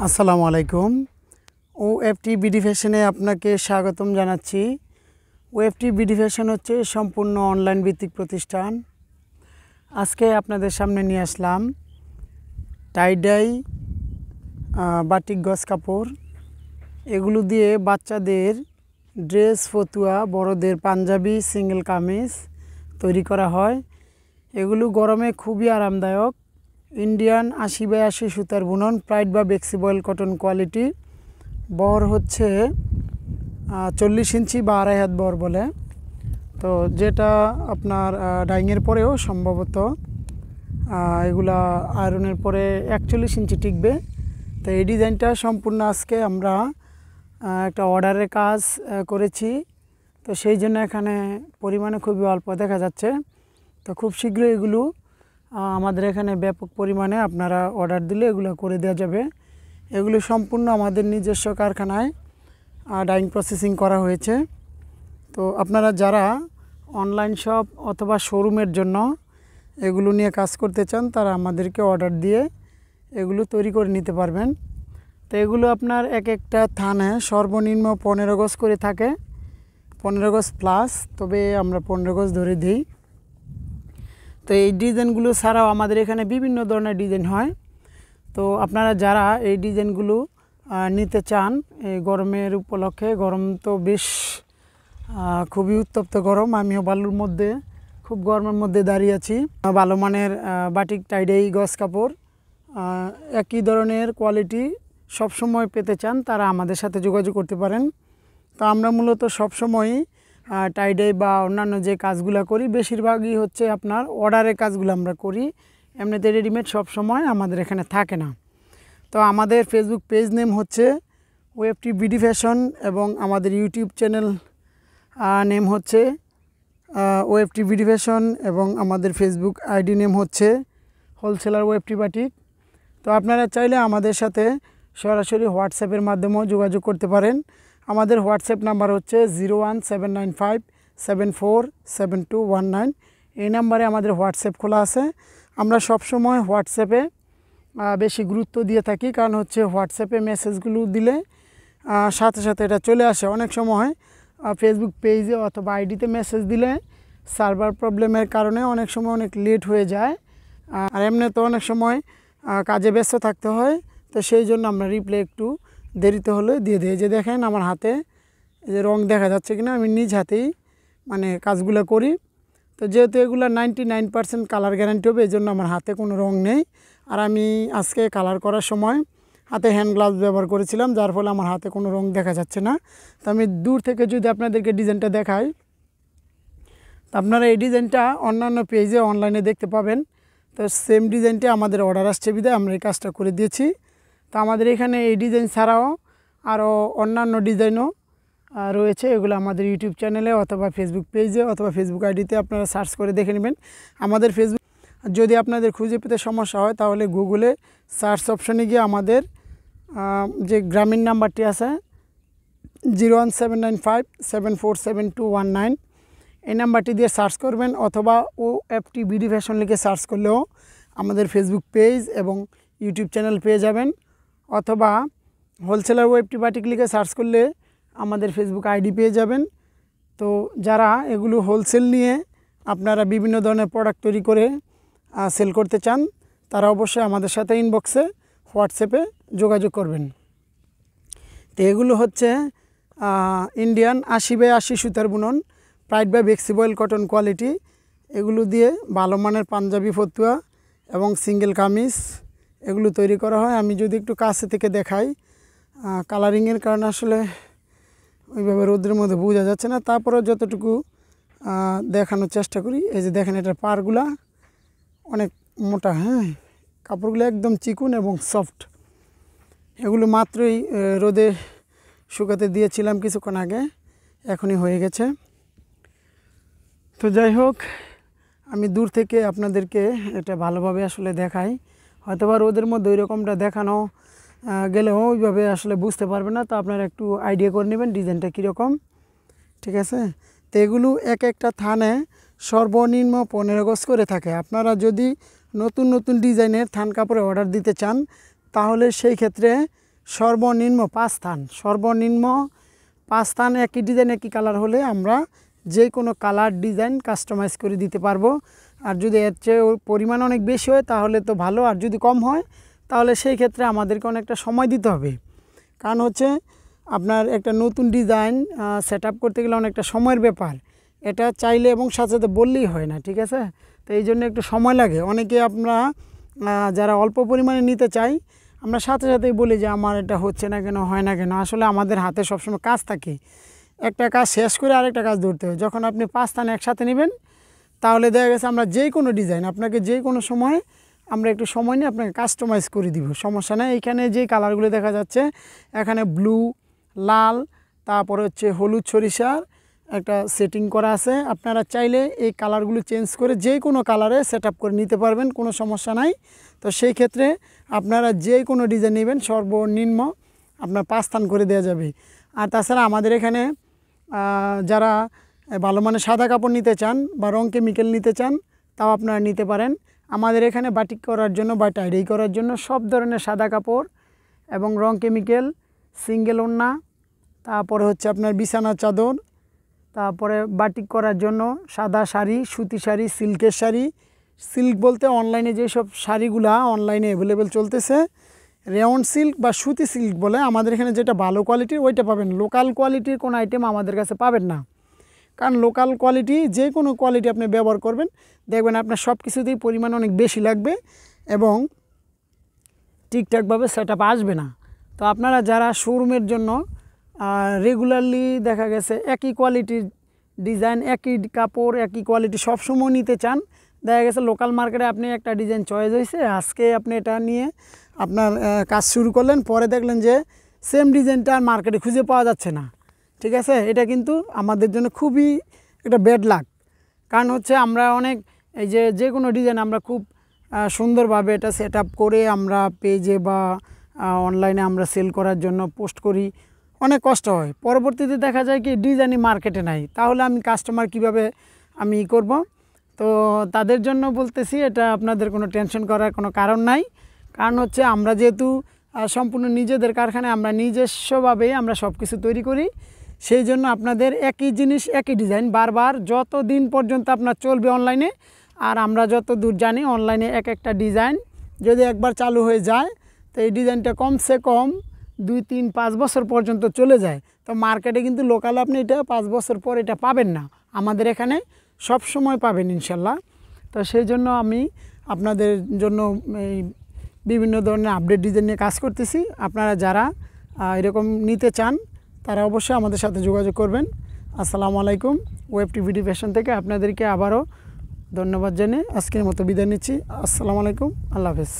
আসসালামু আলাইকুম। ওএফটি বিডি ফ্যাশনে আপনাকে স্বাগতম জানাচ্ছি। ওএফটি বিডি ফ্যাশন হচ্ছে সম্পূর্ণ অনলাইন ভিত্তিক প্রতিষ্ঠান। আজকে আপনাদের সামনে নিয়ে আসলাম টাইডাই বাটিক গজ কাপড়। এগুলো দিয়ে বাচ্চাদের ড্রেস, ফতুয়া, বড়দের পাঞ্জাবি, সিঙ্গেল কামিজ তৈরি করা হয়। এগুলো গরমে খুবই আরামদায়ক। ইন্ডিয়ান 80/80 সুতার বুনন, প্রাইড বা বেক্সিবয়েল কটন কোয়ালিটি। বহর হচ্ছে 40 ইঞ্চি বা 2.5 হাত বহর বলে। তো যেটা আপনার ডাইংয়ের পরেও সম্ভবত এগুলা আয়রনের পরে 41 ইঞ্চি টিকবে। তো এই ডিজাইনটা সম্পূর্ণ আজকে আমরা একটা অর্ডারের কাজ করেছি। তো সেই জন্য এখানে পরিমাণে খুবই অল্প দেখা যাচ্ছে। তো খুব শীঘ্রই এগুলো আমাদের এখানে ব্যাপক পরিমাণে আপনারা অর্ডার দিলে এগুলো করে দেওয়া যাবে। এগুলো সম্পূর্ণ আমাদের নিজস্ব কারখানায় ডাইং প্রসেসিং করা হয়েছে। তো আপনারা যারা অনলাইন শপ অথবা শোরুমের জন্য এগুলো নিয়ে কাজ করতে চান, তারা আমাদেরকে অর্ডার দিয়ে এগুলো তৈরি করে নিতে পারবেন। তো এগুলো আপনার এক একটা থানে সর্বনিম্ন 15 গজ করে থাকে, 15 গজ প্লাস, তবে আমরা 15 গজ ধরে দিই। তো এই ডিজাইনগুলো ছাড়াও আমাদের এখানে বিভিন্ন ধরনের ডিজাইন হয়। তো আপনারা যারা এই ডিজাইনগুলো নিতে চান এই গরমের উপলক্ষে, গরম তো বেশ খুবই উত্তপ্ত গরম, আমিও বালুর মধ্যে খুব গরমের মধ্যে দাঁড়িয়ে আছি। ভালো মানের বাটিক টাইডাই গজ কাপড় একই ধরনের কোয়ালিটি সবসময় পেতে চান, তারা আমাদের সাথে যোগাযোগ করতে পারেন। তো আমরা মূলত সবসময়ই টাইডাই বা অন্যান্য যে কাজগুলো করি বেশিরভাগই হচ্ছে আপনার অর্ডারের কাজগুলো আমরা করি। এমনিতে রেডিমেড সবসময় আমাদের এখানে থাকে না। তো আমাদের ফেসবুক পেজ নেম হচ্ছে ওএফটি বিডি ফ্যাশন এবং আমাদের ইউটিউব চ্যানেল নেম হচ্ছে ওএফটি বিডি ফ্যাশন এবং আমাদের ফেসবুক আইডি নেম হচ্ছে হোলসেলার ওএফটি বাটিক। তো আপনারা চাইলে আমাদের সাথে সরাসরি হোয়াটসঅ্যাপের মাধ্যমেও যোগাযোগ করতে পারেন। আমাদের হোয়াটসঅ্যাপ নাম্বার হচ্ছে 01795747219। এই নাম্বারে আমাদের হোয়াটসঅ্যাপ খোলা আছে। আমরা সবসময় হোয়াটসঅ্যাপে বেশি গুরুত্ব দিয়ে থাকি, কারণ হচ্ছে হোয়াটসঅ্যাপে মেসেজগুলো দিলে সাথে সাথে এটা চলে আসে। অনেক সময় ফেসবুক পেজে অথবা আইডিতে মেসেজ দিলে সার্ভার প্রবলেমের কারণে অনেক সময় অনেক লেট হয়ে যায়, আর এমনি তো অনেক সময় কাজে ব্যস্ত থাকতে হয়। তো সেই জন্য আমরা রিপ্লাই একটু দেরিতে হলে দিয়ে দিই। যে দেখেন আমার হাতে যে রং দেখা যাচ্ছে কিনা, আমি নিজ হাতেই মানে কাজগুলো করি। তো যেহেতু এগুলো 99% কালার গ্যারান্টি হবে, এই জন্য আমার হাতে কোনো রং নেই। আর আমি আজকে কালার করার সময় হাতে হ্যান্ড গ্লাভস ব্যবহার করেছিলাম, যার ফলে আমার হাতে কোনো রং দেখা যাচ্ছে না। তো আমি দূর থেকে যদি আপনাদেরকে ডিজাইনটা দেখাই, তো আপনারা এই ডিজাইনটা অন্যান্য পেজে অনলাইনে দেখতে পাবেন। তো সেম ডিজাইনটা আমাদের অর্ডার আসছে বিধায় আমরা এই কাজটা করে দিয়েছি। তো আমাদের এখানে এই ডিজাইন ছাড়াও আরও অন্যান্য ডিজাইনও রয়েছে। এগুলো আমাদের ইউটিউব চ্যানেলে অথবা ফেসবুক পেজে অথবা ফেসবুক আইডিতে আপনারা সার্চ করে দেখে নেবেন। আমাদের ফেসবুক যদি আপনাদের খুঁজে পেতে সমস্যা হয়, তাহলে গুগলে সার্চ অপশনে গিয়ে আমাদের যে গ্রামীণ নাম্বারটি আছে 01795747219, এই নাম্বারটি দিয়ে সার্চ করবেন, অথবা ওএফটি বিডি ফ্যাশন লিখে সার্চ করলেও আমাদের ফেসবুক পেজ এবং ইউটিউব চ্যানেল পেয়ে যাবেন, অথবা হোলসেলার ওএফটি বাটিক লিখে সার্চ করলে আমাদের ফেসবুক আইডি পেয়ে যাবেন। তো যারা এগুলো হোলসেল নিয়ে আপনারা বিভিন্ন ধরনের প্রোডাক্ট তৈরি করে সেল করতে চান, তারা অবশ্যই আমাদের সাথে ইনবক্সে হোয়াটসঅ্যাপে যোগাযোগ করবেন। তো এগুলো হচ্ছে ইন্ডিয়ান 80/80 সুতার বুনন, প্রাইড বা বেক্সিবয়েল কটন কোয়ালিটি। এগুলো দিয়ে ভালো মানের পাঞ্জাবি, ফতুয়া এবং সিঙ্গেল কামিজ এগুলো তৈরি করা হয়। আমি যদি একটু কাছে থেকে দেখাই, কালারিংয়ের কারণে আসলে ওইভাবে রোদ্রের মধ্যে বোঝা যাচ্ছে না, তারপরেও যতটুকু দেখানোর চেষ্টা করি। এই যে দেখেন, এটার পাড়গুলা অনেক মোটা, হ্যাঁ, কাপড়গুলো একদম চিকুন এবং সফট। এগুলো মাত্রই রোদে শুকাতে দিয়েছিলাম কিছুক্ষণ আগে, এখনই হয়ে গেছে। তো যাই হোক, আমি দূর থেকে আপনাদেরকে এটা ভালোভাবে আসলে দেখাই। হয়তোবা রোদের মধ্যে ওই রকমটা দেখানো গেলেও ওইভাবে আসলে বুঝতে পারবে না। তো আপনারা একটু আইডিয়া করে নেবেন ডিজাইনটা কীরকম, ঠিক আছে। তো এগুলো এক একটা থানে সর্বনিম্ন 15 গজ করে থাকে। আপনারা যদি নতুন নতুন ডিজাইনের থান কাপড়ে অর্ডার দিতে চান, তাহলে সেই ক্ষেত্রে সর্বনিম্ন 5 স্থান, সর্বনিম্ন 5 স্থান একই ডিজাইন একই কালার হলে আমরা যে কোনো কালার ডিজাইন কাস্টমাইজ করে দিতে পারবো। আর যদি এর চেয়ে পরিমাণ অনেক বেশি হয় তাহলে তো ভালো, আর যদি কম হয় তাহলে সেই ক্ষেত্রে আমাদেরকে অনেকটা সময় দিতে হবে। কারণ হচ্ছে আপনার একটা নতুন ডিজাইন সেট আপ করতে গেলে অনেকটা সময়ের ব্যাপার, এটা চাইলে এবং সাথে সাথে বললেই হয় না, ঠিক আছে। তো এই জন্য একটু সময় লাগে। অনেকে আমরা যারা অল্প পরিমাণে নিতে চাই আমরা সাথে সাথেই বলি যে আমার এটা হচ্ছে না কেন, হয় না কেন। আসলে আমাদের হাতে সবসময় কাজ থাকে, একটা কাজ শেষ করে আরেকটা কাজ ধরতে হয়। যখন আপনি 5 স্থান একসাথে নেবেন তাহলে দেখা গেছে আমরা যে কোনো ডিজাইন আপনাকে যে কোনো সময় আমরা একটু সময় নিয়ে আপনাকে কাস্টমাইজ করে দিব, সমস্যা নেই। এইখানে যে কালারগুলো দেখা যাচ্ছে এখানে ব্লু, লাল, তারপরে হচ্ছে হলুদ সরিষার একটা সেটিং করা আছে। আপনারা চাইলে এই কালারগুলো চেঞ্জ করে যে কোনো কালারে সেট আপ করে নিতে পারবেন, কোনো সমস্যা নাই। তো সেই ক্ষেত্রে আপনারা যে কোনো ডিজাইন নেবেন সর্বনিম্ন আপনার 5 স্থান করে দেওয়া যাবে। আর তাছাড়া আমাদের এখানে যারা ভালো মানের সাদা কাপড় নিতে চান বা রং কেমিক্যাল নিতে চান তাও আপনারা নিতে পারেন। আমাদের এখানে বাটিক করার জন্য বা টাইডাই করার জন্য সব ধরনের সাদা কাপড় এবং রং কেমিক্যাল, সিঙ্গেল ওড়না, তারপরে হচ্ছে আপনার বিছানা চাদর, তারপরে বাটিক করার জন্য সাদা শাড়ি, সুতি শাড়ি, সিল্কের শাড়ি। সিল্ক বলতে অনলাইনে যেসব শাড়িগুলা অনলাইনে অ্যাভেলেবেল চলতেছে রেওন সিল্ক বা সুতি সিল্ক বলে, আমাদের এখানে যেটা ভালো কোয়ালিটির ওইটা পাবেন। লোকাল কোয়ালিটির কোনো আইটেম আমাদের কাছে পাবেন না, কারণ লোকাল কোয়ালিটি যে কোনো কোয়ালিটি আপনি ব্যবহার করবেন দেখবেন আপনার সব কিছুতেই পরিমাণ অনেক বেশি লাগবে এবং ঠিকঠাকভাবে সেট আপ আসবে না। তো আপনারা যারা শোরুমের জন্য রেগুলারলি দেখা গেছে একই কোয়ালিটির ডিজাইন, একই কাপড়, একই কোয়ালিটি সবসময় নিতে চান, দেখা গেছে লোকাল মার্কেটে আপনি একটা ডিজাইন চয়েস হয়েছে, আজকে আপনি এটা নিয়ে আপনার কাজ শুরু করলেন, পরে দেখলেন যে সেম ডিজাইনটা আর মার্কেটে খুঁজে পাওয়া যাচ্ছে না, ঠিক আছে। এটা কিন্তু আমাদের জন্য খুবই একটা ব্যাড লাক। কারণ হচ্ছে আমরা অনেক এই যে কোনো ডিজাইন আমরা খুব সুন্দরভাবে এটা সেট আপ করে আমরা পেজে বা অনলাইনে আমরা সেল করার জন্য পোস্ট করি, অনেক কষ্ট হয়। পরবর্তীতে দেখা যায় কি ডিজাইনই মার্কেটে নাই, তাহলে আমি কাস্টমার কিভাবে আমি করব। তো তাদের জন্য বলতেছি এটা আপনাদের কোনো টেনশন করার কোনো কারণ নাই। কারণ হচ্ছে আমরা যেহেতু সম্পূর্ণ নিজেদের কারখানায় আমরা নিজস্বভাবেই আমরা সব কিছু তৈরি করি, সেই জন্য আপনাদের একই জিনিস একই ডিজাইন বারবার যত দিন পর্যন্ত আপনার চলবে অনলাইনে। আর আমরা যত দূর জানি অনলাইনে এক একটা ডিজাইন যদি একবার চালু হয়ে যায় তো এই ডিজাইনটা কমসে কম 2, 3, 5 বছর পর্যন্ত চলে যায়। তো মার্কেটে কিন্তু লোকাল আপনি এটা 5 বছর পর এটা পাবেন না, আমাদের এখানে সব সময় পাবেন ইনশাল্লাহ। তো সেই জন্য আমি আপনাদের জন্য এই বিভিন্ন ধরনের আপডেট ডিজাইন নিয়ে কাজ করতেছি। আপনারা যারা এরকম নিতে চান তারা অবশ্যই আমাদের সাথে যোগাযোগ করবেন। আসসালামু আলাইকুম। ওয়েব টিভি ফ্যাশন থেকে আপনাদেরকে আবারও ধন্যবাদ জানিয়ে আজকের মতো বিদায় নিচ্ছি। আসসালামু আলাইকুম, আল্লাহ হাফেজ।